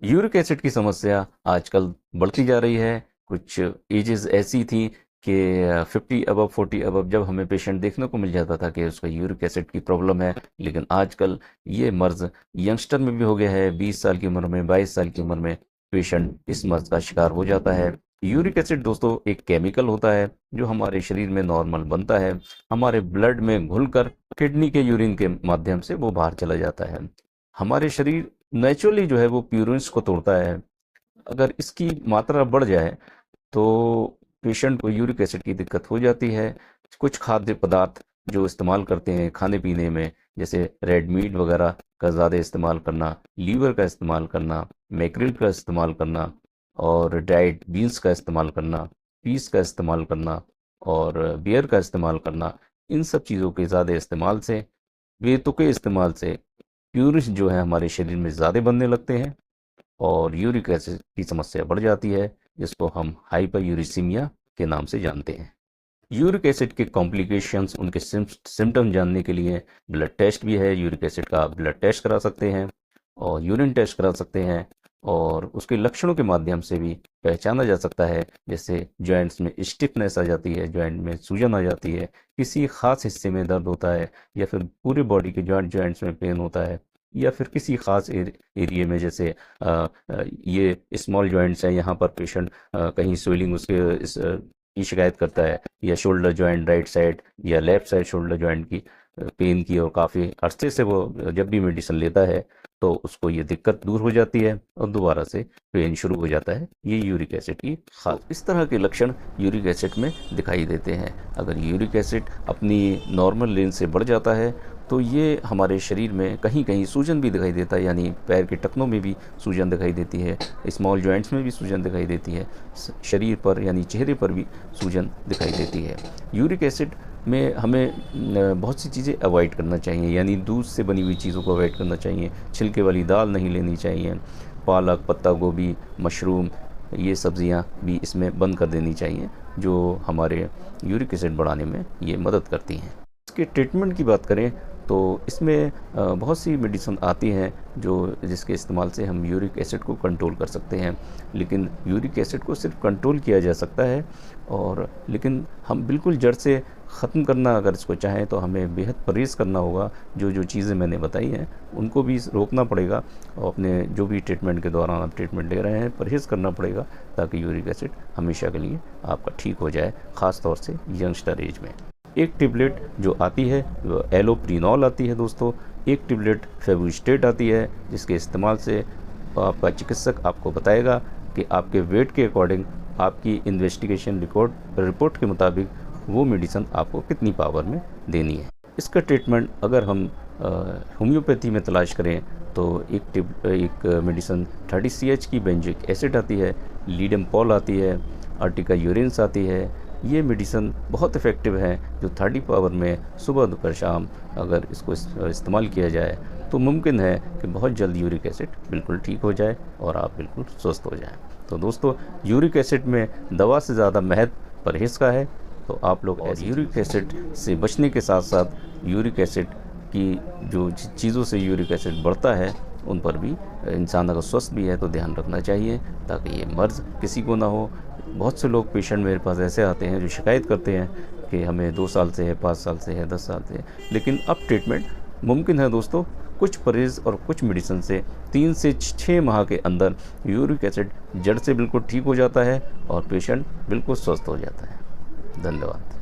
Uric acid की समस्या आजकल बढ़ती जा रही है। कुछ एजेस ऐसी थी कि 50 अबव 40 अबव जब हमें पेशेंट देखने को मिल जाता था कि उसका यूरिक एसिड की प्रॉब्लम है, लेकिन आजकल ये मर्ज़ यंगस्टर में भी हो गया है। 20 साल की उम्र में, 22 साल की उम्र में पेशेंट इस मर्ज़ का शिकार हो जाता है। यूरिक एसिड दोस्तों एक केमिकल होता है जो हमारे शरीर में नॉर्मल बनता है, हमारे ब्लड में घुलकर किडनी के यूरिन के माध्यम से वो बाहर चला जाता है। हमारे शरीर नेचुरली जो है वो प्यूरिन्स को तोड़ता है। अगर इसकी मात्रा बढ़ जाए तो पेशेंट को यूरिक एसिड की दिक्कत हो जाती है। कुछ खाद्य पदार्थ जो इस्तेमाल करते हैं खाने पीने में, जैसे रेड मीट वगैरह का ज़्यादा इस्तेमाल करना, लीवर का इस्तेमाल करना, मैक्रिल का इस्तेमाल करना और ड्राइड बीन्स का इस्तेमाल करना, पीस का इस्तेमाल करना और बियर का इस्तेमाल करना, इन सब चीज़ों के ज़्यादा इस्तेमाल से, बेतुके इस्तेमाल से प्यूरिन जो है हमारे शरीर में ज़्यादा बनने लगते हैं और यूरिक एसिड की समस्या बढ़ जाती है, जिसको हम हाइपरयूरिसीमिया के नाम से जानते हैं। यूरिक एसिड के कॉम्प्लिकेशंस, उनके सिम्टम जानने के लिए ब्लड टेस्ट भी है। यूरिक एसिड का आप ब्लड टेस्ट करा सकते हैं और यूरिन टेस्ट करा सकते हैं और उसके लक्षणों के माध्यम से भी पहचाना जा सकता है। जैसे जॉइंट्स में स्टिफनेस आ जाती है, जॉइंट में सूजन आ जाती है, किसी खास हिस्से में दर्द होता है या फिर पूरे बॉडी के जॉइंट्स में पेन होता है या फिर किसी खास एरिए में, जैसे ये स्मॉल जॉइंट्स हैं, यहाँ पर पेशेंट कहीं स्वेलिंग उसके की शिकायत करता है, या शोल्डर जॉइंट राइट साइड या लेफ्ट साइड शोल्डर जॉइंट की पेन की, और काफ़ी अरसे से वो जब भी मेडिसिन लेता है तो उसको ये दिक्कत दूर हो जाती है और दोबारा से पेन शुरू हो जाता है। ये यूरिक एसिड की खास इस तरह के लक्षण यूरिक एसिड में दिखाई देते हैं। अगर यूरिक एसिड अपनी नॉर्मल रेंज से बढ़ जाता है तो ये हमारे शरीर में कहीं कहीं सूजन भी दिखाई देता है, यानी पैर के टखनों में भी सूजन दिखाई देती है, स्मॉल जॉइंट्स में भी सूजन दिखाई देती है, शरीर पर यानी चेहरे पर भी सूजन दिखाई देती है। यूरिक एसिड में हमें बहुत सी चीज़ें अवॉइड करना चाहिए, यानी दूध से बनी हुई चीज़ों को अवॉइड करना चाहिए, छिलके वाली दाल नहीं लेनी चाहिए, पालक, पत्ता गोभी, मशरूम, ये सब्ज़ियाँ भी इसमें बंद कर देनी चाहिए, जो हमारे यूरिक एसिड बढ़ाने में ये मदद करती हैं। इसके ट्रीटमेंट की बात करें तो इसमें बहुत सी मेडिसिन आती हैं जिसके इस्तेमाल से हम यूरिक एसिड को कंट्रोल कर सकते हैं। लेकिन यूरिक एसिड को सिर्फ कंट्रोल किया जा सकता है, और लेकिन हम बिल्कुल जड़ से ख़त्म करना अगर इसको चाहें तो हमें बेहद परहेज़ करना होगा। जो चीज़ें मैंने बताई हैं उनको भी रोकना पड़ेगा और अपने जो भी ट्रीटमेंट के दौरान आप ट्रीटमेंट ले रहे हैं परहेज़ करना पड़ेगा, ताकि यूरिक एसिड हमेशा के लिए आपका ठीक हो जाए, ख़ास तौर से यंगस्टर एज में। एक टेबलेट जो आती है वो एलोप्रीनॉल आती है दोस्तों। एक टेबलेट फेविस्टेट आती है, जिसके इस्तेमाल से आपका चिकित्सक आपको बताएगा कि आपके वेट के अकॉर्डिंग आपकी इन्वेस्टिगेशन रिपोर्ट के मुताबिक वो मेडिसिन आपको कितनी पावर में देनी है। इसका ट्रीटमेंट अगर हम होम्योपैथी में तलाश करें तो एक मेडिसिन 30 CH की बेंजिक एसिड आती है, लीडम पॉल आती है, अर्टिका यूरिन्स आती है। ये मेडिसिन बहुत इफ़ेक्टिव है, जो 30 पावर में सुबह दोपहर शाम अगर इसको इस्तेमाल किया जाए तो मुमकिन है कि बहुत जल्द यूरिक एसिड बिल्कुल ठीक हो जाए और आप बिल्कुल स्वस्थ हो जाएं। तो दोस्तों, यूरिक एसिड में दवा से ज़्यादा महत्व परहेज़ का है, तो आप लोग यूरिक एसिड से बचने के साथ साथ यूरिक एसिड की जो चीज़ों से यूरिक एसिड बढ़ता है उन पर भी इंसान अगर स्वस्थ भी है तो ध्यान रखना चाहिए, ताकि ये मर्ज़ किसी को ना हो। बहुत से लोग पेशेंट मेरे पास ऐसे आते हैं जो शिकायत करते हैं कि हमें 2 साल से है, 5 साल से है, 10 साल से है, लेकिन अब ट्रीटमेंट मुमकिन है दोस्तों। कुछ परहेज़ और कुछ मेडिसिन से 3 से 6 माह के अंदर यूरिक एसिड जड़ से बिल्कुल ठीक हो जाता है और पेशेंट बिल्कुल स्वस्थ हो जाता है। धन्यवाद।